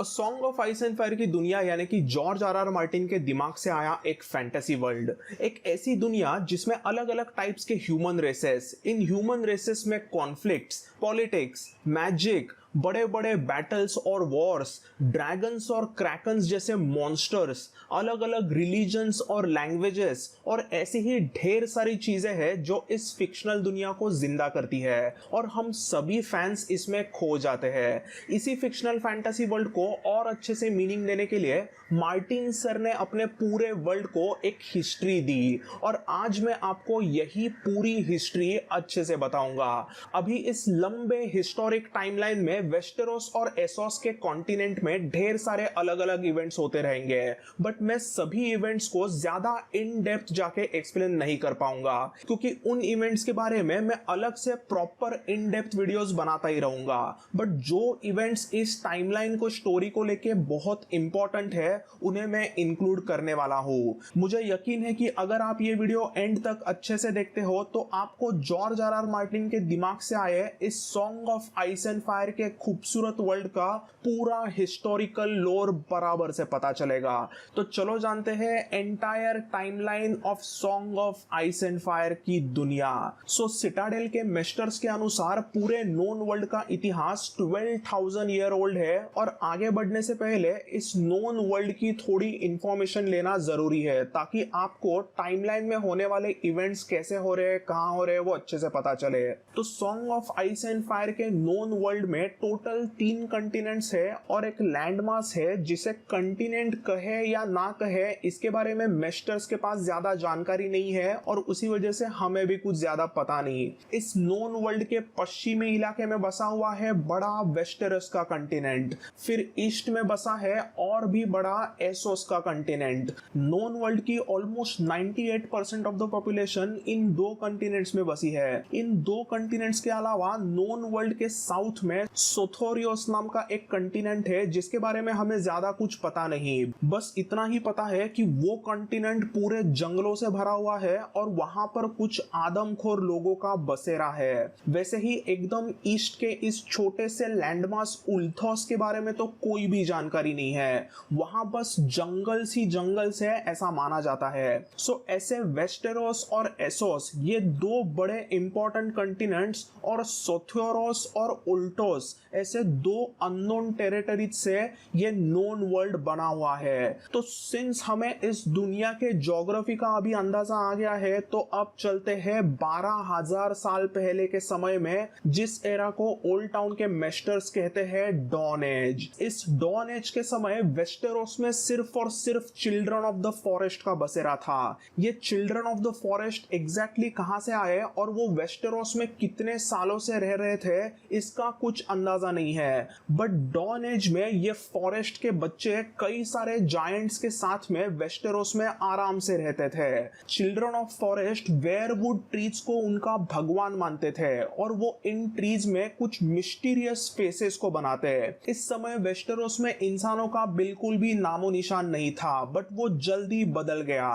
Song of ice and fire की दुनिया यानी कि जॉर्ज आर आर मार्टिन के दिमाग से आया एक फैंटेसी वर्ल्ड, एक ऐसी दुनिया जिसमें अलग अलग टाइप्स के ह्यूमन रेसेस, इन ह्यूमन रेसेस में कॉन्फ्लिक्ट्स, पॉलिटिक्स, मैजिक, बड़े बड़े बैटल्स और वॉर्स, ड्रैगन्स और क्रैकन्स जैसे मॉन्स्टर्स, अलग अलग रिलीजन्स और लैंग्वेजेस और ऐसी ही ढेर सारी चीजें हैं जो इस फिक्शनल दुनिया को जिंदा करती है और हम सभी फैंस इसमें खो जाते हैं। इसी फिक्शनल फैंटेसी वर्ल्ड को और अच्छे से मीनिंग देने के लिए मार्टिन सर ने अपने पूरे वर्ल्ड को एक हिस्ट्री दी और आज मैं आपको यही पूरी हिस्ट्री अच्छे से बताऊंगा। अभी इस लंबे हिस्टोरिक टाइमलाइन में वेस्टेरोस और एसोस के कॉन्टिनेंट में ढेर सारे अलग अलग इवेंट्स होते रहेंगे, बट मैं सभी इवेंट्स को ज्यादा इन डेप्थ जाके एक्सप्लेन नहीं कर पाऊंगा क्योंकि उन इवेंट्स के बारे में मैं अलग से प्रॉपर इन डेप्थ वीडियोस बनाता ही रहूंगा। बट जो इवेंट्स इस टाइमलाइन को, स्टोरी को लेके बहुत इंपॉर्टेंट है, उन्हें मैं इंक्लूड करने वाला हूं। मुझे यकीन है कि अगर आप ये वीडियो एंड तक अच्छे से देखते हो तो आपको जॉर्ज आर आर मार्टिन के दिमाग से आए इस song of ice and fire के खूबसूरत वर्ल्ड का पूरा हिस्टोरिकल लोर बराबर से पता चलेगा। तो चलो जानते हैं entire timeline of song of ice and fire की दुनिया। सो सिटाडेल के मेस्टर्स के अनुसार पूरे नोन वर्ल्ड का इतिहास 12,000 ईयर ओल्ड है और आगे बढ़ने से पहले इस नोन वर्ल्ड की थोड़ी इंफॉर्मेशन लेना जरूरी है ताकि आपको टाइमलाइन में होने वाले इवेंट्स कैसे हो रहे हैं, कहां हो रहे हैं, वो अच्छे से पता चले। तो song of ice and fire के नोन वर्ल्ड में टोटल 3 कंटिनेंट्स है और एक लैंडमास है जिसे कंटिनेंट कहे या ना कहे इसके बारे में मेस्टर्स के पास ज्यादा जानकारी नहीं है और उसी वजह से हमें भी कुछ ज्यादा पता नहीं। इस नोन वर्ल्ड के पश्चिमी इलाके में बसा हुआ है बड़ा वेस्टेरस का कंटिनेंट, फिर ईस्ट में बसा है और भी बड़ा एसोस का कंटिनेंट। नोन वर्ल्ड की almost 98% of the population in 2 continents में बसी है। इन 2 कंटिनेंट्स के अलावा नोन वर्ल्ड के साउथ में सोथोरियोस नाम का एक कंटिनेंट है जिसके बारे में हमें ज्यादा कुछ पता नहीं, बस इतना ही पता है कि वो कंटिनेंट पूरे जंगलों से भरा हुआ है और वहां पर कुछ आदमखोर लोगों का बसेरा है। वैसे ही एकदम ईस्ट के इस छोटे से लैंडमास उल्थोस के बारे में तो कोई भी जानकारी नहीं है, वहां बस जंगल सी जंगल से ऐसा माना जाता है। सो ऐसे वेस्टेरोस और एसोस ये 2 बड़े इंपॉर्टेंट कंटिनेंट्स और सोथोरोस और उल्टोस ऐसे 2 अननोन टेरिटरीज से ये नोन वर्ल्ड बना हुआ है। तो सिंस हमें इस दुनिया के ज्योग्राफी का अभी अंदाजा आ गया है तो अब चलते हैं 12,000 साल पहले के समय में, जिस एरा को ओल्ड टाउन के मेस्टर्स कहते हैं डॉन एज। इस डॉन एज के समय वेस्टेरोस में सिर्फ और सिर्फ चिल्ड्रन ऑफ द फॉरेस्ट का बसेरा था। ये children of the forest exactly कहां से आए और वो वेस्टेरोस में कितने सालों से रह रहे थे इसका कुछ अंदाजा नहीं है, बट डॉन एज में ये फॉरेस्ट के बच्चे कई सारे जायंट्स के साथ में वेस्टेरोस में आराम से रहते थे। चिल्ड्रन ऑफ फॉरेस्ट वेयरवुड ट्रीज को उनका भगवान मानते थे और वो इन ट्रीज में कुछ मिस्टीरियस फेसेस को बनाते हैं। इस समय वेस्टेरोस में इंसानों का बिल्कुल भी नामो निशान नहीं था, बट वो जल्दी बदल गया।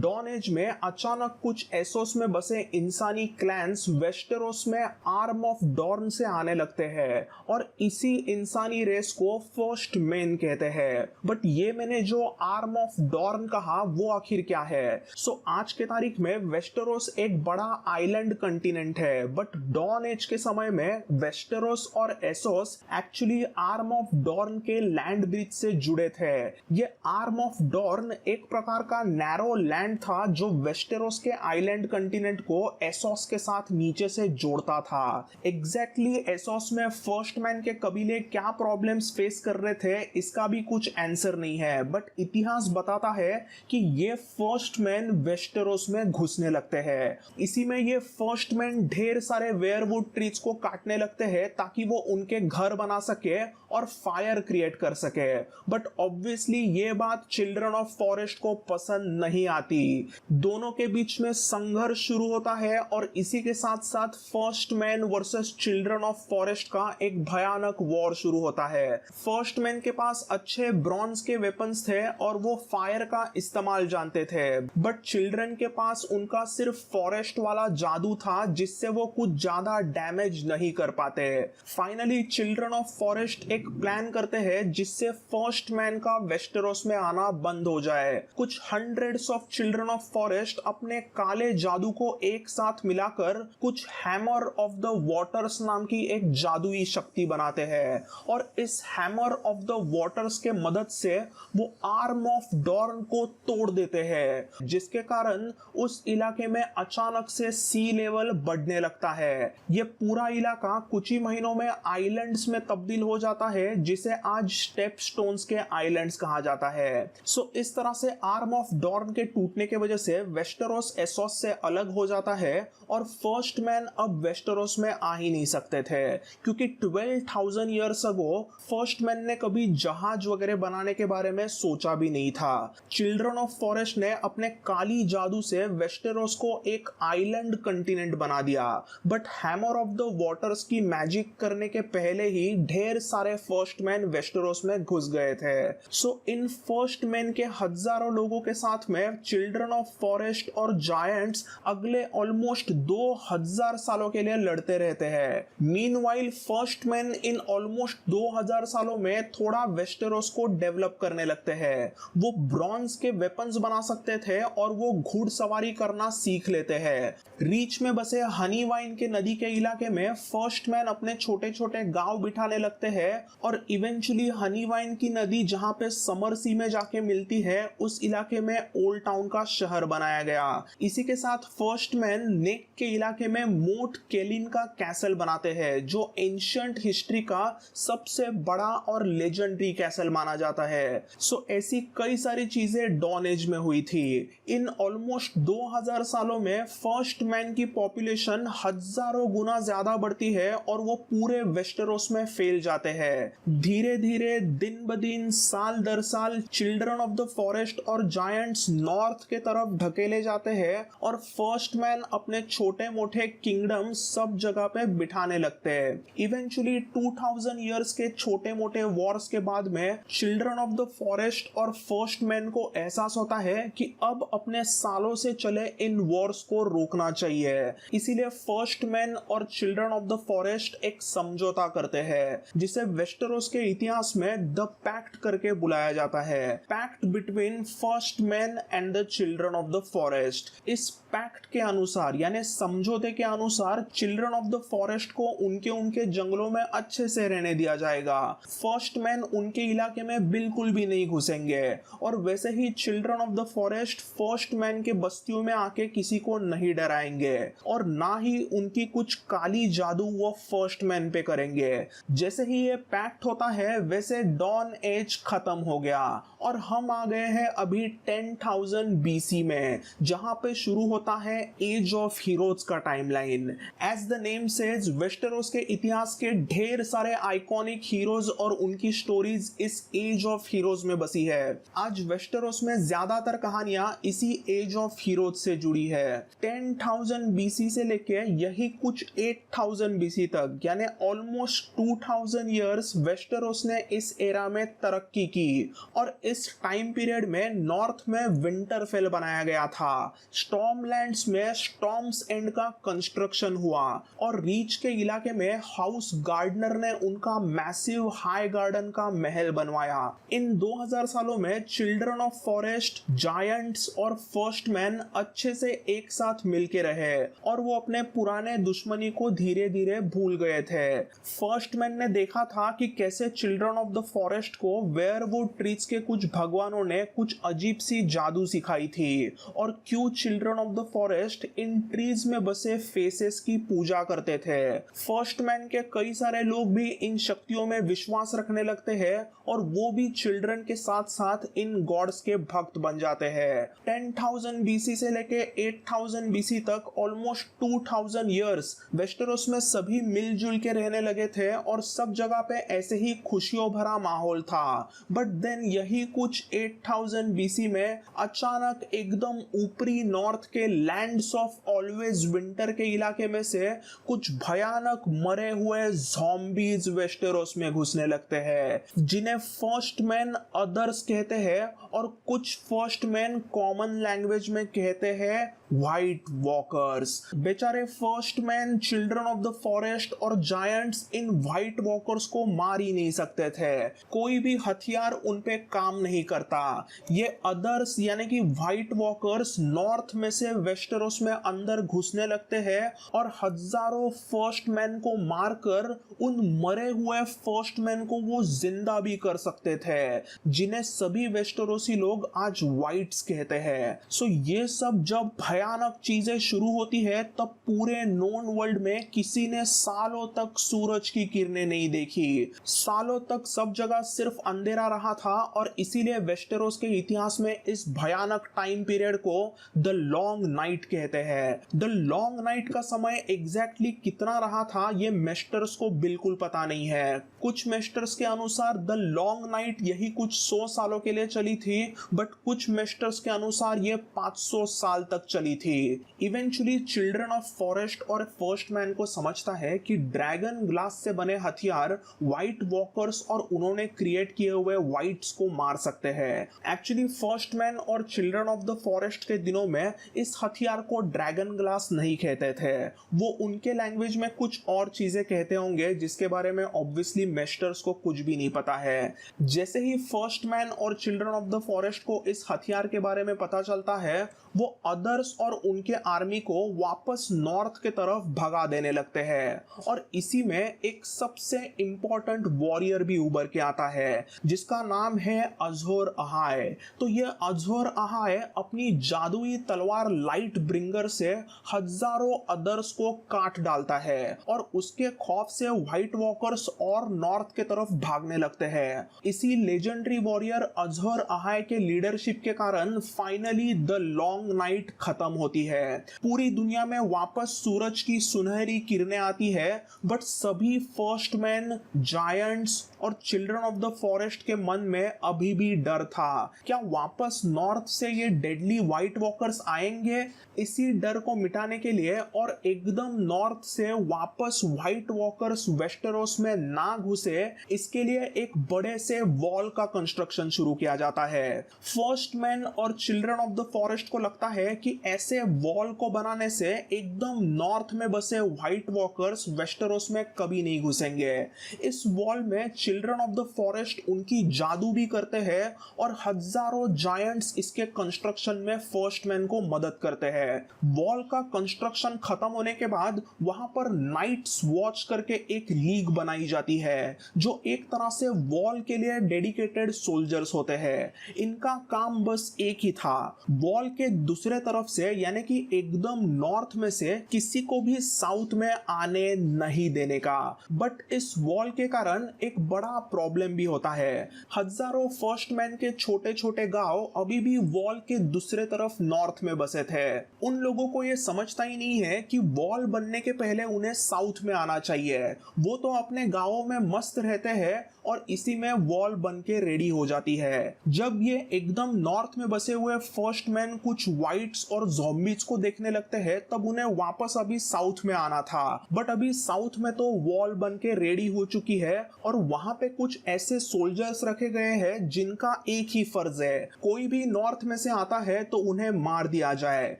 डॉन एज में अचानक कुछ एसोस में बसे इंसानी क्लैंस वेस्टेरोस में आर्म ऑफ डॉर्न से आने लगते हैं और इसी इंसानी रेस को फर्स्ट मैन कहते हैं। बट ये मैंने जो आर्म ऑफ डॉर्न कहा वो आखिर क्या है? सो आज के तारीख में वेस्टेरोस एक बड़ा आइलैंड कंटिनेंट है, बट डॉन एज के समय में वेस्टेरोस और एसोस एक्चुअली आर्म ऑफ डॉर्न के लैंड ब्रिज से जुड़े थे। ये आर्म ऑफ डॉर्न एक प्रकार का नैरो लैंड था जो वेस्टेरोस के आइलैंड कंटिनेंट को एसोस के साथ नीचे से जोड़ता था। एग्जैक्टली एसोस में फर्स्ट मैन के कबीले क्या प्रॉब्लम्स फेस कर रहे थे इसका भी कुछ आंसर नहीं है, बट इतिहास बताता है कि ये फर्स्ट मैन वेस्टेरोस में घुसने लगते हैं। इसी में ये फर्स्ट मैन ढेर सारे वेयरवुड ट्रीज को काटने लगते हैं ताकि वो उनके घर बना सके और फायर क्रिएट कर सके, बट ऑब्वियसली ये बात चिल्ड्रन ऑफ फॉरेस्ट को पसंद नहीं आती। दोनों के बीच में संघर्ष शुरू होता है और इसी के साथ साथ first man versus children of forest का एक भयानक वॉर शुरू होता है। फर्स्ट मैन के पास अच्छे ब्रॉन्ज के वेपन्स थे और वो फायर का इस्तेमाल जानते थे, बट चिल्ड्रन के पास उनका सिर्फ फॉरेस्ट वाला जादू था जिससे वो कुछ ज्यादा डैमेज नहीं कर पाते। फाइनली चिल्ड्रन ऑफ फॉरेस्ट एक एक प्लान करते हैं जिससे फर्स्ट मैन का वेस्टेरोस में आना बंद हो जाए। कुछ hundreds of children of forest अपने काले जादू को एक साथ मिलाकर कुछ हैमर ऑफ द वाटर्स नाम की एक जादुई शक्ति बनाते हैं और इस हैमर ऑफ द वाटर्स के मदद से वो आर्म ऑफ डॉर्न को तोड़ देते हैं, जिसके कारण उस इलाके में अचानक से सी लेवल बढ़ने लगता है। ये पूरा इलाका कुछ ही महीनों में आइलैंड्स में तब्दील हो जाता है, जिसे आज स्टेप स्टोन्स के आइलैंड्स कहा जाता है। सो इस तरह से आर्म ऑफ डॉर्न के टूटने की वजह से वेस्टेरोस एसोस से अलग हो जाता है और फर्स्ट मैन अब वेस्टेरोस में आ ही नहीं सकते थे, क्योंकि 12,000 ईयर्स अगो फर्स्ट मैन ने कभी जहाज वगैरह बनाने के बारे में सोचा भी नहीं था। चिल्ड्रन ऑफ फॉरेस्ट ने अपने काली जादू से वेस्टेरोस को एक आइलैंड कंटिनेंट बना दिया, but hammer of the waters की मैजिक करने के पहले ही ढेर सारे फर्स्ट मैन वेस्टेरोस में घुस गए थे। सो इन फर्स्ट मैन के हजारों लोगों के साथ में चिल्ड्रन ऑफ फॉरेस्ट और जायंट्स अगले ऑलमोस्ट 2000 सालों के लिए लड़ते रहते हैं। Meanwhile first man in almost 2000 सालों में थोड़ा वेस्टेरोस को डेवलप करने लगते हैं। वो ब्रॉन्ज के वेपन्स बना सकते थे और वो घुड़सवारी करना सीख लेते हैं। रीच में बसे हनी वाइन के नदी के इलाके में फर्स्ट मैन अपने छोटे छोटे गांव बिठाने लगते हैं और इवेंचुअली हनी वाइन की नदी जहां पे समर सी में जाके मिलती है, उस इलाके में ओल्ड टाउन का शहर बनाया गया। इसी के साथ फर्स्ट मैन नेक के इलाके में मोट केलिन का कैसल बनाते हैं, जो एंशिएंट हिस्ट्री का सबसे बड़ा और लेजेंडरी कैसल माना जाता है। सो ऐसी कई सारी चीजें डॉन एज में हुई थी। इन ऑलमोस्ट 2000 सालों में फर्स्ट मैन की पॉपुलेशन हजारों गुना ज्यादा बढ़ती है और वो पूरे वेस्टेरोस में फैल जाते हैं। धीरे धीरे दिन ब दिन साल दर साल चिल्ड्रन ऑफ द फॉरेस्ट और जायंट्स नॉर्थ के तरफ ढकेले जाते हैं और फर्स्ट मैन अपने छोटे मोटे किंगडम सब जगह पे बिठाने लगते हैं। इवेंचुअली 2000 इयर्स के छोटे मोटे वॉर्स के बाद में चिल्ड्रन ऑफ द फॉरेस्ट और फर्स्ट मैन को एहसास होता है कि अब अपने सालों से चले इन वॉर्स को रोकना चाहिए। इसीलिए फर्स्ट मैन और चिल्ड्रन ऑफ द फॉरेस्ट एक समझौता करते हैं, जिसे वेस्टेरोस के इतिहास में द पैक्ट करके बुलाया जाता है। Pact between first man and the children of the forest. इस पैक्ट के अनुसार यानी समझौते के अनुसार चिल्ड्रन ऑफ द फॉरेस्ट को उनके उनके जंगलों में अच्छे से रहने दिया जाएगा। फर्स्ट मैन उनके इलाके में बिल्कुल भी नहीं घुसेंगे और वैसे ही Children of the Forest First Man के बस्तियों में आके किसी को नहीं डराएंगे और ना ही उनकी कुछ काली जादू वो फर्स्ट मैन पे करेंगे। जैसे ही ये पैक्ट होता है वैसे डॉन एज खत्म हो गया और हम आ गए हैं अभी 10,000 BC में, जहां पे शुरू होता है एज ऑफ हीरोज का timeline. As the name says, Westeros के इतिहास के ढेर सारे आइकॉनिक हीरोज और उनकी स्टोरीज इस एज ऑफ हीरोज में बसी है। आज वेस्टेरोस में ज्यादातर कहानियां इसी एज ऑफ हीरोज से जुड़ी है। 10,000 BC से लेके यही कुछ 8,000 BC तक यानी ऑलमोस्ट 2000 इयर्स वेस्टेरोस ने इस एरा में तरक्की की और इस टाइम पीरियड में नॉर्थ में विंटरफेल बनाया गया था। स्टॉर्मलैंड्स में स्टॉर्म्स एंड का कंस्ट्रक्शन हुआ और रीच के इलाके में हाउस गार्डनर ने उनका मैसिव हाई गार्डन का महल बनवाया। इन 2000 सालों में चिल्ड्रन ऑफ फॉरेस्ट, जायंट्स और फर्स्ट मैन अच्छे से एक साथ मिलके रहे और वो अपने पुराने दुश्मनी को धीरे धीरे भूल गए थे। फर्स्ट मैन ने देखा था कि कैसे चिल्ड्रन ऑफ द फॉरेस्ट को वेयरवुड ट्रीज के कुछ भगवानों ने कुछ अजीब सी जादू सिखाई थी और क्यों children of the forest in trees में बसे फेसेस की पूजा करते थे। फर्स्ट मैन के कई सारे लोग भी इन शक्तियों में विश्वास रखने लगते हैं और वो भी चिल्ड्रन के साथ साथ इन गॉड्स के भक्त बन जाते हैं। 10,000 BC से लेके 8,000 BC तक ऑलमोस्ट 2000 इयर्स वेस्टेरोस में सभी मिलजुल के रहने लगे थे और सब जगह पे ऐसे ही खुशियों भरा माहौल था। बट देन यही कुछ 8,000 BC में अचानक एकदम ऊपरी नॉर्थ के लैंड्स ऑफ ऑलवेज विंटर के इलाके में से कुछ भयानक मरे हुए ज़ॉम्बीज वेस्टेरोस में घुसने लगते हैं, जिन्हें फर्स्ट मैन अदर्स कहते हैं और कुछ फर्स्ट मैन कॉमन लैंग्वेज में कहते हैं व्हाइट वॉकर्स। बेचारे first man, children of the forest और जायंट्स इन व्हाइट वॉकर्स को मार ही नहीं सकते थे। कोई भी हथियार उन पे काम नहीं करता। ये अदर्स यानी कि व्हाइट वॉकर्स नॉर्थ में से वेस्टरोस में अंदर घुसने लगते हैं और हजारों फर्स्ट मैन को मारकर उन मरे हुए फर्स्ट मैन को वो जिंदा भी कर सकते थे, जिन्हें सभी वेस्टरोसी लोग आज व्हाइट्स कहते हैं। सो ये सब जब भयानक चीजें शुरू होती है तब पूरे नोन वर्ल्ड में किसी ने सालों तक सूरज की किरणें नहीं देखी। सालों तक सब जगह सिर्फ अंधेरा रहा था और इसीलिए वेस्टेरोस के इतिहास में इस भयानक टाइम पीरियड को द लॉन्ग नाइट कहते हैं। द लॉन्ग नाइट का समय एग्जैक्टली कितना रहा था ये मेस्टर्स को बिल्कुल पता नहीं है। कुछ मेस्टर्स के अनुसार द लॉन्ग नाइट यही कुछ 100 सालों के लिए चली थी, बट कुछ मेस्टर्स के अनुसार ये 500 साल तक चली थी। इवेंचुअली चिल्ड्रन ऑफ फॉरेस्ट और फर्स्ट मैन को समझता है कि ड्रैगन ग्लास से बने हथियार व्हाइट वॉकर्स और उन्होंने क्रिएट किए हुए व्हाइट्स को मार सकते हैं। एक्चुअली फर्स्ट मैन और चिल्ड्रन ऑफ द फॉरेस्ट के दिनों में इस हथियार को ड्रैगन ग्लास नहीं कहते थे, वो उनके लैंग्वेज में कुछ और चीजें कहते होंगे जिसके बारे में ऑब्वियसली मेस्टर्स को कुछ भी नहीं पता है। जैसे ही फर्स्ट मैन और चिल्ड्रन ऑफ द फॉरेस्ट को इस हथियार के बारे में पता चलता है, वो अदर्स और उनके आर्मी को वापस नॉर्थ के तरफ भगा देने लगते हैं और इसी में एक सबसे इंपॉर्टेंट वॉरियर भी उभर के आता है जिसका नाम है अजोर अहाय। तो ये अजोर अहाय अपनी जादुई तलवार लाइट ब्रिंगर से हजारों अदर्स को काट डालता है और उसके खौफ से व्हाइट वॉकर्स और नॉर्थ के तरफ भागने लगते हैं। इसी लेजेंडरी वॉरियर अजोर अहाय के लीडरशिप के कारण फाइनली द लॉन्ग नाइट खत्म होती है। पूरी दुनिया में वापस सूरज की सुनहरी किरणें आती है, बट सभी फर्स्ट मैन, जायंट्स और चिल्ड्रन ऑफ द फॉरेस्ट के मन में अभी भी डर था। क्या वापस नॉर्थ से ये डेडली व्हाइट वॉकर्स आएंगे? इसी डर को मिटाने के लिए और एकदम नॉर्थ से वापस व्हाइट वॉकर्स वेस्टरोस में ना घुसे, इसके लिए एक बड़े से वॉल का कंस्ट्रक्शन शुरू किया जाता है। फर्स्ट मैन और चिल्ड्रन ऑफ द फॉरेस्ट को लगता है कि ऐसे वॉल को बनाने से एकदम नॉर्थ में बसे व्हाइट वॉकर्स वेस्टरोस में कभी नहीं घुसेंगे। इस वॉल में चिल्ड्रन ऑफ द फॉरेस्ट उनकी जादू भी करते हैं और हजारों जायंट्स इसके कंस्ट्रक्शन में फर्स्ट मैन को मदद करते हैं। वॉल का कंस्ट्रक्शन खत्म होने के बाद वहां पर नाइट्स वॉच करके एक लीग बनाई जाती है जो एक तरह से वॉल के लिए डेडिकेटेड सोल्जर्स होते हैं। इनका काम बस एक ही था, वॉल के दूसरे तरफ से यानी कि एकदम नॉर्थ में से किसी को भी साउथ में आने नहीं देने का। बट इस वॉल के कारण एक बड़ा प्रॉब्लम भी होता है। हजारों फर्स्ट मैन के छोटे छोटे गांव अभी भी वॉल के दूसरे तरफ नॉर्थ में बसे थे। उन लोगों को ये समझता ही नहीं है कि वॉल बनने के पहले उन्हें साउथ में आना चाहिए। वो तो अपने गांवों में मस्त रहते हैं और इसी में वॉल बन के रेडी हो जाती है। जब ये एकदम नॉर्थ में बसे हुए फर्स्ट मैन कुछ व्हाइट्स और ज़ॉम्बीज को देखने लगते हैं, तब उन्हें वापस अभी साउथ में आना था। बट अभी साउथ में तो वॉल बन के रेडी हो चुकी है और वहां पे कुछ ऐसे सोल्जर्स रखे गए हैं जिनका एक ही फर्ज है, कोई भी नॉर्थ में से आता है तो उन्हें मार दिया जाए।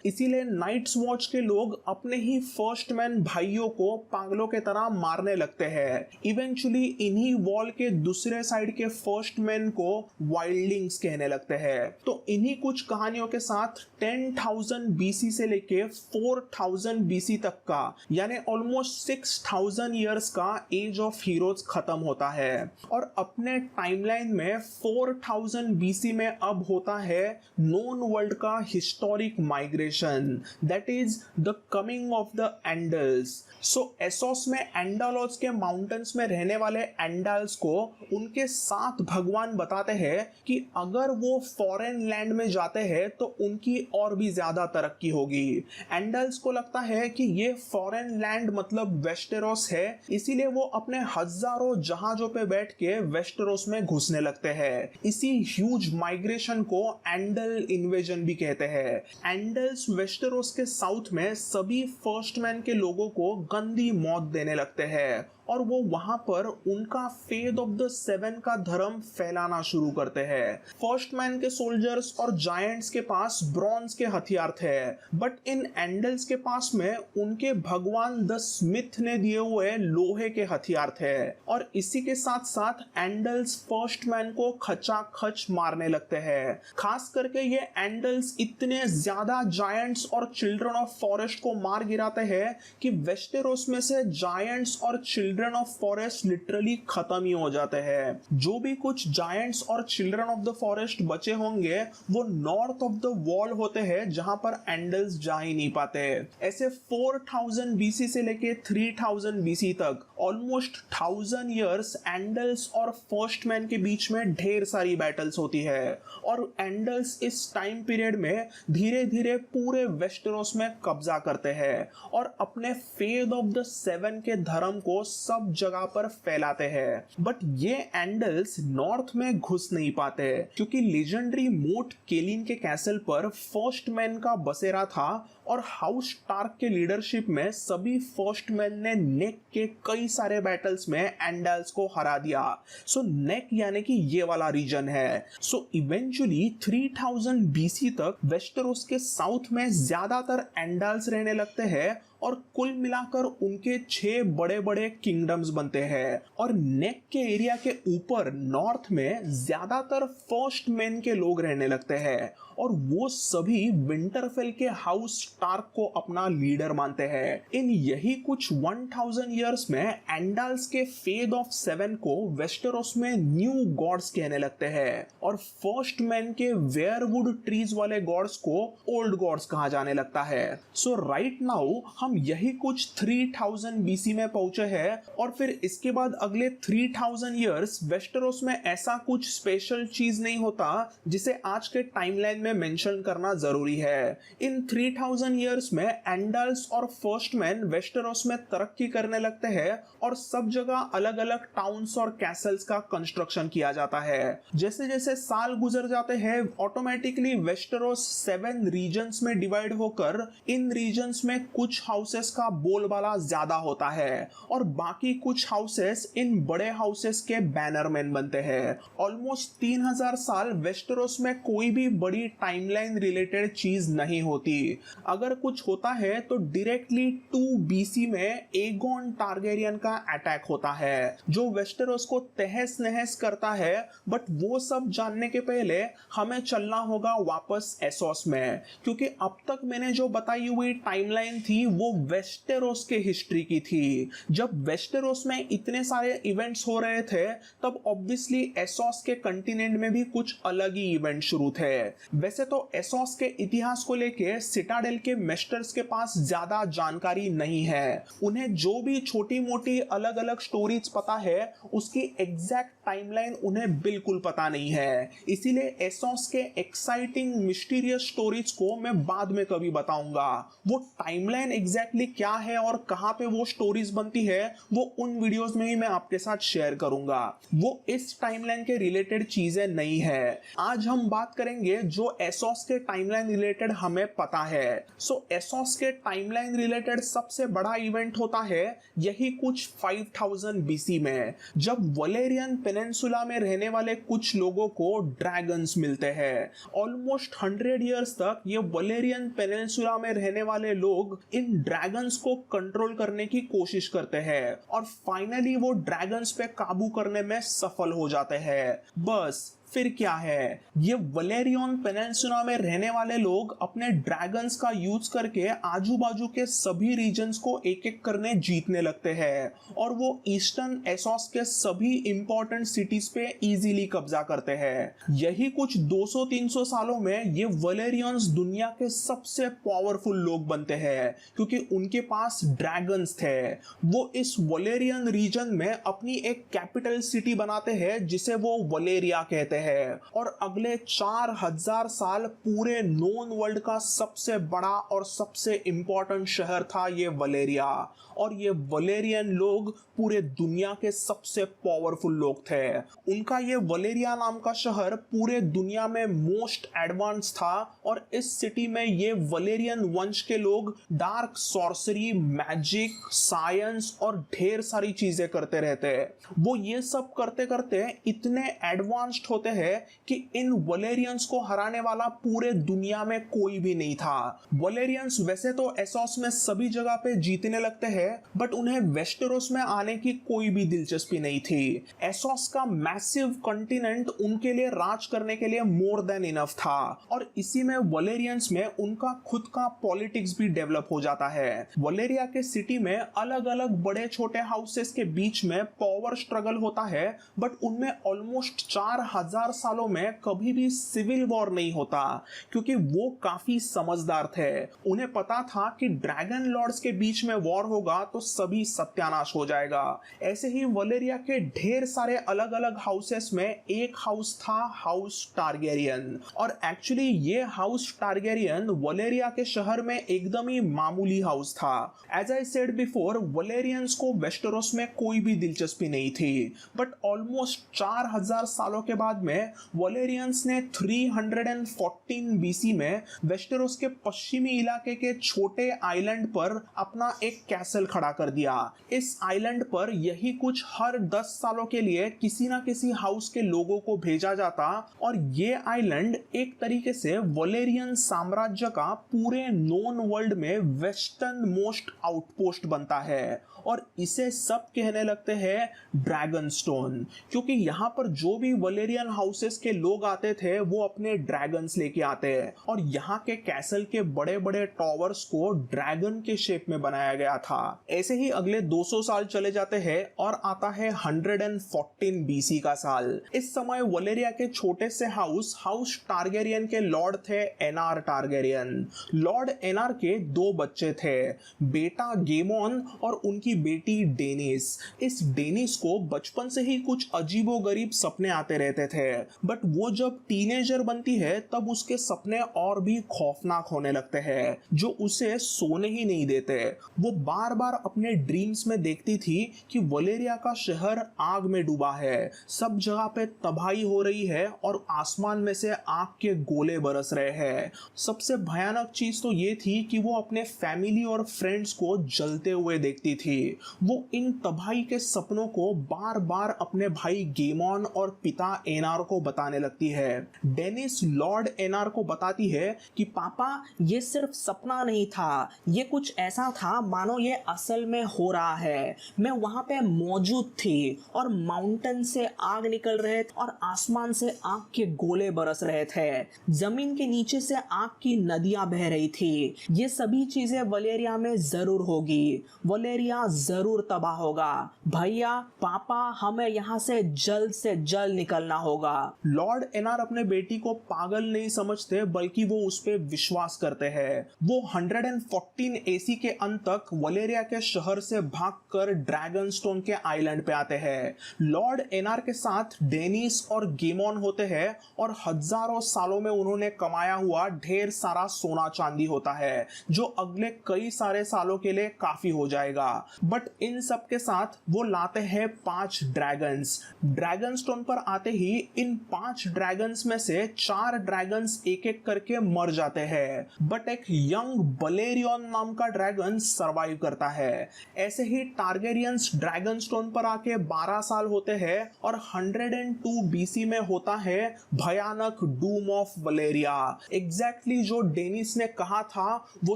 इसीलिए नाइट्स वॉच के लोग अपने ही फर्स्ट मैन भाइयों को पागलों के तरह मारने लगते हैं। इवेंचुअली इन्हीं वॉल के दूसरे साइड के फर्स्ट मैन को वाइल्डिंग्स कहने लगते हैं। तो इन्हीं कुछ कहानियों के साथ 10,000 BC से लेके 4,000 BC तक का यानी ऑलमोस्ट 6,000 इयर्स का एज ऑफ हीरोज खत्म होता है और अपने टाइमलाइन में 4,000 BC में अब होता है नोन वर्ल्ड का historic migration, that is the coming of the Andals. So Essos में एंडालोस के माउंटेन्स में रहने वाले एंडाल्स को उनके साथ भगवान बताते हैं कि अगर वो फॉरेन लैंड में जाते हैं तो उनकी और भी ज्यादा तरक्की होगी। एंडल्स को लगता है कि ये फॉरेन लैंड मतलब वेस्टेरोस है, इसीलिए वो अपने हजारों जहाजों पे बैठ के वेस्टेरोस में घुसने लगते हैं। इसी ह्यूज माइग्रेशन को एंडल इन्वेजन भी कहते हैं। एंडल्स वेस्टेरोस के साउथ में सभी फर्स्ट मैन के लोगों को गंदी मौत देने लगते हैं और वो वहां पर उनका फेथ ऑफ द सेवन का धर्म फैलाना शुरू करते हैं। फर्स्ट मैन के सोल्जर्स और जायंट्स के पास ब्रॉन्ज के हथियार थे, बट इन एंडल्स के पास में उनके भगवान द स्मिथ ने दिए हुए लोहे के हथियार थे। और इसी के साथ साथ एंडल्स फर्स्ट मैन को खचाखच मारने लगते हैं। खास करके ये एंडल्स इतने ज्यादा जायंट्स और चिल्ड्रन ऑफ फॉरेस्ट को मार गिराते हैं कि वेस्टेरोस में से जायंट्स और चिल्ड्रन ऑफ फॉरेस्ट लिटरली खत्म ही हो जाते हैं। जो भी कुछ जायंट्स और चिल्ड्रन ऑफ द फॉरेस्ट बचे होंगे वो नॉर्थ ऑफ द वॉल होते हैं, जहां पर एंडल्स जा ही नहीं पाते। ऐसे 4000 बीसी से लेके 3000 बीसी तक ऑलमोस्ट 1000 इयर्स एंडल्स और फर्स्ट मैन के बीच में ढेर सारी बैटल्स होती है, और एंडल्स इस टाइम पीरियड में धीरे धीरे पूरे वेस्टेरोस में कब्जा करते हैं और अपने फेथ ऑफ द सेवन के धर्म को सब जगह पर फैलाते हैं। बट ये एंडल्स नॉर्थ में घुस नहीं पाते, क्योंकि लेजेंडरी मोट केलिन के कैसल पर फर्स्ट मैन का बसेरा था, और हाउस स्टार्क के लीडरशिप में सभी फर्स्ट मैन ने नेक के कई सारे बैटल्स में एंडल्स को हरा दिया। सो नेक यानी कि ये वाला रीजन है। सो इवेंचुअली 3000 बीसी तक वेस्टेरोस के साउथ में ज्यादातर एंडल्स रहने लगते हैं, और कुल मिलाकर उनके 6 बड़े बड़े किंगडम्स बनते हैं। और नेक के एरिया के ऊपर नॉर्थ में ज्यादातर फर्स्ट मैन के लोग रहने लगते हैं, और वो सभी विंटरफेल के हाउस स्टार्क को अपना लीडर मानते हैं। इन यही कुछ 1000 इयर्स में एंडल्स के फेथ ऑफ सेवन को वेस्टेरोस में न्यू गॉड्स कहने लगते हैं, और फर्स्ट मैन के वेयरवुड ट्रीज वाले गॉड्स को ओल्ड गॉड्स कहा जाने लगता है। सो राइट नाउ हम यही कुछ 3000 बीसी में पहुंचे हैं, और फिर इसके बाद अगले 3000 इयर्स वेस्टेरोस में ऐसा कुछ स्पेशल चीज नहीं होता जिसे आज के टाइमलाइन में मेंशन करना जरूरी है। इन 3000 इयर्स में एंडल्स और फर्स्ट मैन वेस्टेरोस में तरक्की करने लगते हैं, और सब जगह अलग अलग टाउन्स और कैसल्स का कंस्ट्रक्शन किया जाता है। जैसे जैसे साल गुजर जाते हैं ऑटोमेटिकली वेस्टेरोस 7 रीजन्स में डिवाइड होकर इन रीजन्स में कुछ हाउसेस का बोलबाला ज्यादा होता है, और बाकी कुछ हाउसेस इन बड़े हाउसेस के बैनरमैन बनते हैं। ऑलमोस्ट 3000 साल वेस्टेरोस में कोई भी बड़ी टाइमलाइन रिलेटेड चीज नहीं होती। अगर कुछ होता है तो डायरेक्टली 2 बीसी में एगोन टारगेरियन का अटैक होता है, जो वेस्टेरोस को तहस नहस करता है। बट वो सब जानने के पहले हमें चलना होगा वापस एसोस में, क्योंकि अब तक मैंने जो बताई हुई टाइमलाइन थी वो वेस्टेरोस के हिस्ट्री की थी। जब वेस्टेरोस में इतने सारे इवेंट्स हो रहे थे तब ऑब्वियसली एसोस के कंटिनेंट में भी कुछ अलग ही इवेंट शुरू थे। वैसे तो एसोस के इतिहास को लेके सिटाडेल के मेस्टर्स के पास ज्यादा जानकारी नहीं है। उन्हें जो भी छोटी मोटी अलग अलग स्टोरीज पता है उसकी एग्जैक्ट टाइमलाइन उन्हें बिल्कुल पता नहीं है। इसीलिए एसोस के एक्साइटिंग मिस्टीरियस स्टोरीज को मैं बाद में कभी बताऊंगा। वो टाइमलाइन एग्जैक्टली क्या है और कहां पे वो स्टोरीज बनती है वो उन वीडियोस में ही मैं आपके साथ शेयर करूंगा। वो इस टाइमलाइन के रिलेटेड चीजें नहीं है। आज हम बात करेंगे जो एसोस के टाइमलाइन रिलेटेड हमें पता है। सो एसोस के टाइमलाइन रिलेटेड सबसे बड़ा इवेंट होता है यही कुछ 5000 बीसी में, जब वलेरियन पेनिनसुला में रहने वाले कुछ लोगों को ड्रैगन्स मिलते हैं। ऑलमोस्ट 100 इयर्स तक ये वलेरियन पेनिनसुला में रहने वाले लोग इन ड्रैगन्स को कंट्रोल करने की कोशिश करते हैं, और फाइनली वो ड्रैगन्स पे काबू करने में सफल हो जाते हैं। बस फिर क्या है, ये वलेरियन पेनिनसुला में रहने वाले लोग अपने ड्रैगन्स का यूज करके आजू बाजू के सभी रीजन्स को एक एक करने जीतने लगते हैं, और वो ईस्टर्न एसोस के सभी इंपॉर्टेंट सिटीज पे इजीली कब्जा करते हैं। यही कुछ 200-300 सालों में ये वलेरियंस दुनिया के सबसे पावरफुल लोग बनते हैं, क्योंकि उनके पास ड्रैगन्स थे। वो इस वलेरियन रीजन में अपनी एक कैपिटल सिटी बनाते हैं जिसे वो वलेरिया कहते हैं। हैं और अगले 4000 साल पूरे नोन वर्ल्ड का सबसे बड़ा और सबसे इंपॉर्टेंट शहर था ये वलेरिया। और ये वलेरियन लोग पूरे दुनिया के सबसे पावरफुल लोग थे। उनका ये वलेरिया नाम का शहर पूरे दुनिया में मोस्ट एडवांस था और इस सिटी में ये वलेरियन वंश के लोग डार्क सॉर्सरी, मैजिक, साइंस और ढेर सारी चीजें करते रहते हैं। वो ये सब करते करते इतने एडवांस्ड होते हैं कि इन वलेरियंस को हराने वाला पूरे दुनिया में कोई भी नहीं था। वलेरियंस वैसे तो एसोस में सभी जगह पे जीतने लगते हैं, बट उन्हें वेस्टेरोस में आने की कोई भी दिलचस्पी नहीं थी। एसोस का मैसिव कॉन्टिनेंट उनके लिए राज करने के लिए मोर देन इनफ था और इसी में वलेरियंस में उनका खुद का पॉलिटिक्स भी डेवलप हो जाता है। वलेरिया के सिटी में अलग अलग बड़े छोटे हाउसेस के बीच में पावर स्ट्रगल होता है, बट उनमें ऑलमोस्ट 4000 सालों में कभी भी सिविल वॉर नहीं होता क्योंकि वो काफी समझदार थे। उन्हें पता था कि ड्रैगन लॉर्ड्स के बीच में वॉर होगा तो सभी सत्यानाश हो जाएगा। ऐसे ही वलेरिया के ढेर सारे अलग अलग हाउसेस में एक हाउस था हाउस टारगेरियन और एक्चुअली ये हाउस टारगेरियन वलेरिया के शहर में एकदम ही मामूली हाउस था। एज आई सेड बिफोर, वलेरियंस को वेस्टेरोस में कोई भी दिलचस्पी नहीं थी, बट ऑलमोस्ट 4000 सालों के बाद में वलेरियंस ने 314 बीसी में वेस्टेरोस के पश्चिमी इलाके के छोटे आइलैंड पर अपना एक कैसल खड़ा कर दिया। इस आइलैंड पर यही कुछ हर 10 सालों के लिए किसी ना किसी हाउस के लोगों को भेजा जाता और ये आइलैंड एक तरीके से वलेरियन साम्राज्य का पूरे नोन वर्ल्ड में वेस्टर्न मोस्ट आउटपोस्ट बनता है और इसे सब कहने लगते हैं ड्रैगन स्टोन, क्योंकि यहाँ पर जो भी वलेरियन हाउसेस के लोग आते थे वो अपने ड्रैगन्स लेके आते हैं और यहाँ के कैसल के बड़े बड़े टॉवर्स को ड्रैगन के शेप में बनाया गया था। ऐसे ही अगले 200 साल चले जाते हैं और आता है 114 बीसी का साल। इस समय वलेरिया के छोटे से हाउस टारगेरियन के लॉर्ड थे एनार टारगेरियन। लॉर्ड एनार के 2 बच्चे थे, बेटा गेमोन और उनकी बेटी डेनिस। इस डेनिस को बचपन से ही कुछ अजीबोगरीब सपने आते रहते थे, बट वो जब टीनेजर बनती है तब उसके सपने और भी खौफनाक होने लगते हैं जो उसे सोने ही नहीं देते। वो बार बार अपने ड्रीम्स में देखती थी कि वलेरिया का शहर आग में डूबा है, सब जगह पे तबाही हो रही है और आसमान में से आग के गोले बरस रहे हैं। सबसे भयानक चीज तो ये थी कि वो अपने फैमिली और फ्रेंड्स को जलते हुए देखती थी। वो इन तबाही के सपनों को बार बार अपने भाई गेमोन और पिता एनार को बताने लगती है। डेनिस लॉर्ड एनार को बताती है कि पापा, ये सिर्फ सपना नहीं था, ये कुछ ऐसा था मानो ये असल में हो रहा है। मैं वहां पे मौजूद थी और माउंटेन से आग निकल रहे थे और आसमान से आग के गोले बरस रहे थे। जमीन के नीचे से आग की नदियां बह रही थी। ये सभी चीजें वलेरिया में जरूर होगी, वलेरिया जरूर तबाह होगा। भैया, पापा, हमें यहाँ से जल्द निकलना होगा। लॉर्ड एनार अपने बेटी को पागल नहीं समझते बल्कि वो उस पर विश्वास करते हैं। वो 114 एसी के अंत तक वलेरिया के शहर से भागकर ड्रैगन स्टोन के आइलैंड पे आते हैं। लॉर्ड एनार के साथ डेनिस और गेमोन होते हैं और हजारों सालों में उन्होंने कमाया हुआ ढेर सारा सोना चांदी होता है जो अगले कई सारे सालों के लिए काफी हो जाएगा। बट इन सब के साथ वो लाते हैं 5 ड्रैगन्स। ड्रैगन स्टोन पर आते ही इन 5 ड्रैगन्स में से 4 ड्रैगन्स एक एक करके मर जाते हैं, बट एक यंग बलेरियन नाम का ड्रैगन सरवाइव करता है। ऐसे ही टारगेरियंस ड्रैगन स्टोन पर आके 12 साल होते हैं और 102 बीसी में होता है भयानक डूम ऑफ वलेरिया। एग्जैक्टली जो डेनिस ने कहा था वो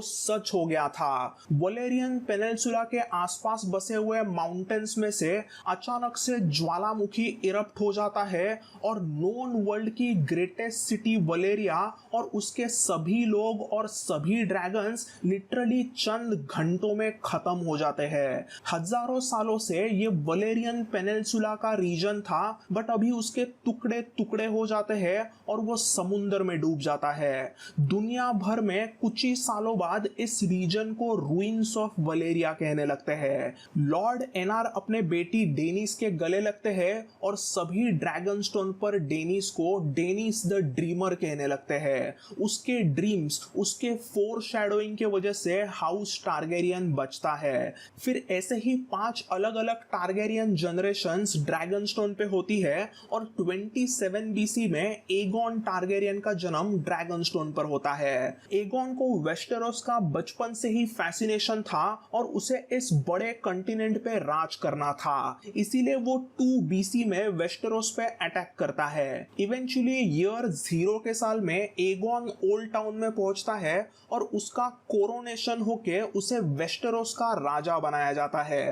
सच हो गया था। वलेरियन पेनिनसुला के आसपास बसे हुए माउंटेन्स में से अचानक से ज्वालामुखी इरप्ट हो जाता है और नोन वर्ल्ड की ग्रेटेस्ट सिटी वलेरिया और उसके सभी लोग और सभी ड्रैगन्स लिटरली चंद घंटों में खत्म हो जाते हैं। हजारों सालों से ये वलेरियन पेनिनसुला का रीजन था, बट अभी उसके टुकड़े टुकड़े हो जाते हैं और वो समुद्र में डूब जाता है। दुनिया भर में कुछ ही सालों बाद इस रीजन को रूइंस ऑफ वलेरिया कहने लगते हैं। लॉर्ड एनार अपने बेटी डेनिस के गले लगते हैं और सभी ड्रैगन स्टोन पर डेनिस को डेनिस द ड्रीमर कहने लगते हैं। उसके ड्रीम्स, उसके फोर शैडोइंग की वजह से हाउस टारगेरियन बचता है। फिर ऐसे ही 5 अलग अलग टारगेरियन जनरेशंस ड्रैगनस्टोन पे होती है और 27 बीसी में एगोन टारगेरियन का जन्म ड्रैगनस्टोन पर होता है। एगोन को वेस्टेरोस का बचपन से ही फैसिनेशन था और उसे इस बड़े कंटिनेंट पे राज करना था, इसीलिए वो 2 बीसी में वेस्टेरोस पे अटैक करता है। इवेंचुअली ईयर 0 के साल में एगोन ओल्ड टाउन में पहुंचता है और उसका कोरोनेशन होके उसे वेस्टेरोस का राजा बनाया जाता है।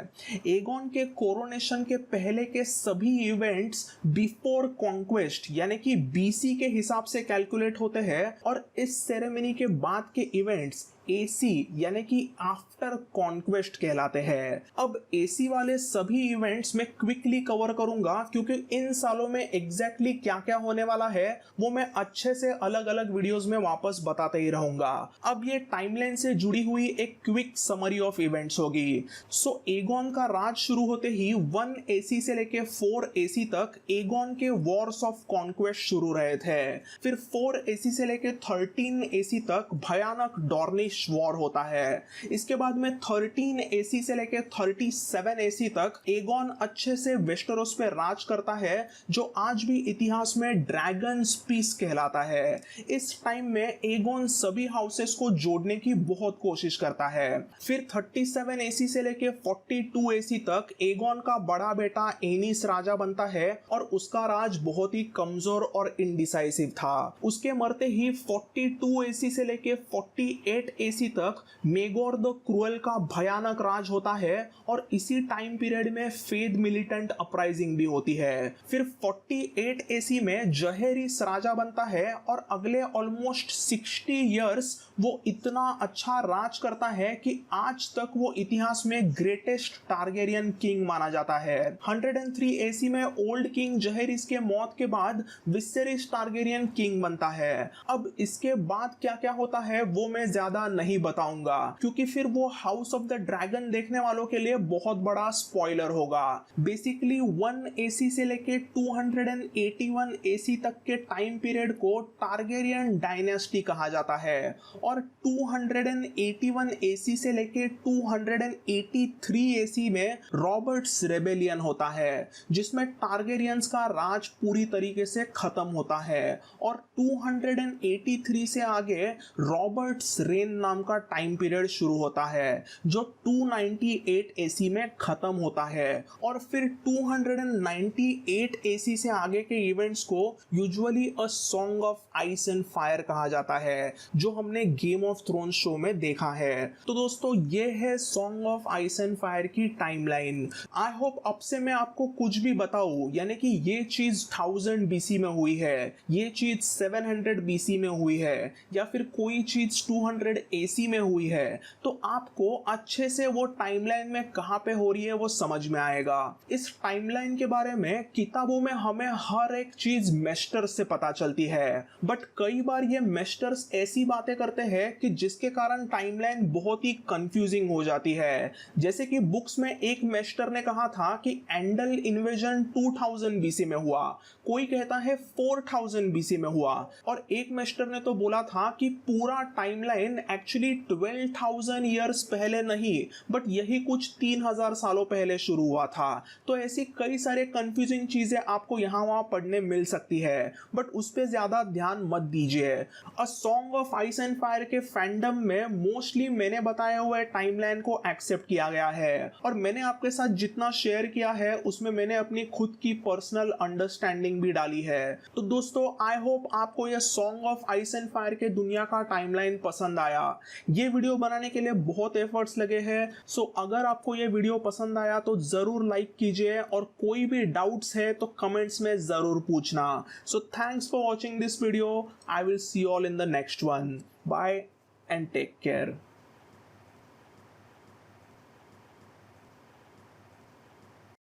एगोन के कोरोनेशन के पहले के सभी इवेंट्स बिफोर कॉन्क्वेस्ट यानी कि बीसी के हिसाब से कैलकुलेट होते हैं और इस सेरेमनी के बाद के इवेंट्स AC यानी कि आफ्टर कॉन्क्वेस्ट कहलाते हैं। अब AC वाले सभी इवेंट्स मैं क्विकली कवर करूंगा क्योंकि इन सालों में एग्जैक्टली क्या क्या होने वाला है वो मैं अच्छे से अलग अलग वीडियोस में वापस बताते ही रहूंगा। अब ये टाइमलाइन से जुड़ी हुई एक क्विक समरी ऑफ इवेंट्स होगी। सो एगोन का राज शुरू होते ही 1 AC से लेके 4 AC तक एगोन के वॉर्स ऑफ कॉन्क्वेस्ट शुरू रहे थे। फिर 4 AC से लेके 13 AC तक भयानक डॉर्निश वॉर होता है। इसके बाद में 13 AC से लेके 37 AC तक एगोन अच्छे से वेस्टेरोस पे राज करता है जो आज भी इतिहास में ड्रैगन्स पीस कहलाता है। इस टाइम में एगोन सभी हाउसेस को जोड़ने की बहुत कोशिश करता है। फिर 37 AC से लेके 42 AC तक एगोन का बड़ा बेटा एनिस राजा बनता है और उसका राज बहुत ही कमजोर और इंडिसाइसिव था। उसके मरते ही 42 AC से लेके 48 AC तक मेगोर द क्रूअल का भयानक राज होता है और इसी टाइम पीरियड में फेद मिलिटेंट अपराइजिंग भी होती है। फिर 48 AC में जहेरिस राजा बनता है और अगले ऑलमोस्ट 60 इयर्स वो इतना अच्छा राज करता है कि आज तक वो इतिहास में ग्रेटेस्ट टारगेरियन किंग माना जाता है। 103 AC में ओल्ड किंग जहेरिस के मौत के बाद विसेरिस टारगेरियन किंग बनता है। अब इसके बाद क्या क्या होता है वो मैं ज्यादा नहीं बताऊंगा क्योंकि फिर वो हाउस ऑफ द ड्रैगन देखने वालों के लिए बहुत बड़ा स्पॉइलर होगा। बेसिकली 1 AC से लेके 281 AC तक के टाइम पीरियड को टारगेरियन डायनेस्टी कहा जाता है और 281 AC से लेके 283 AC में रॉबर्ट्स रेबेलियन होता है जिसमें टारगेरियंस का राज पूरी तरीके से खत्म होता है और 283 से आगे रॉबर्ट्स रेन नाम का टाइम पीरियड शुरू होता है जो 298 AC में खत्म होता है और फिर 298 AC से आगे के इवेंट्स को usually a song of ice and fire कहा जाता है जो हमने गेम ऑफ थ्रोन्स शो में देखा है। तो दोस्तों ये है song of ice and fire की टाइमलाइन। आई होप अब से मैं आपको कुछ भी बताऊं यानी कि ये चीज 1000 BC में हुई है, ये चीज 700 BC में हुई है या फिर कोई चीज 200 AC में हुई है तो आपको अच्छे से वो टाइमलाइन में कहां पे हो रही है वो समझ में आएगा। इस टाइमलाइन के बारे में किताबों में हमें हर एक चीज मेस्टर्स से पता चलती है बट कई बार ये मेस्टर्स ऐसी बातें करते हैं कि जिसके कारण टाइमलाइन बहुत ही कंफ्यूजिंग हो जाती है। जैसे कि बुक्स में एक मेस्टर ने कहा था कि एंडल इन्वेजन 2000 BC में हुआ, कोई कहता है 4000 BC में हुआ और एक मेस्टर ने तो बोला था कि पूरा टाइमलाइन एक्चुअली 12,000 ईयर्स पहले नहीं बट यही कुछ 3000 सालों पहले शुरू हुआ था। तो ऐसी कई सारे कंफ्यूजिंग चीजें आपको यहाँ वहां पढ़ने मिल सकती है बट उस पर ज्यादा ध्यान मत दीजिए। A song of ice and fire के फैंडम में मोस्टली मैंने बताए हुए टाइमलाइन को एक्सेप्ट किया गया है और मैंने आपके साथ जितना शेयर किया है उसमें मैंने अपनी खुद की पर्सनल अंडरस्टैंडिंग भी डाली है। तो दोस्तों आई होप आपको यह song of ice and fire के दुनिया का टाइमलाइन पसंद आया। ये वीडियो बनाने के लिए बहुत एफर्ट्स लगे हैं सो अगर आपको ये वीडियो पसंद आया तो जरूर लाइक कीजिए और कोई भी डाउट्स है तो कमेंट्स में जरूर पूछना। So thanks for watching this video. I will see you all in the next one. Bye and take care.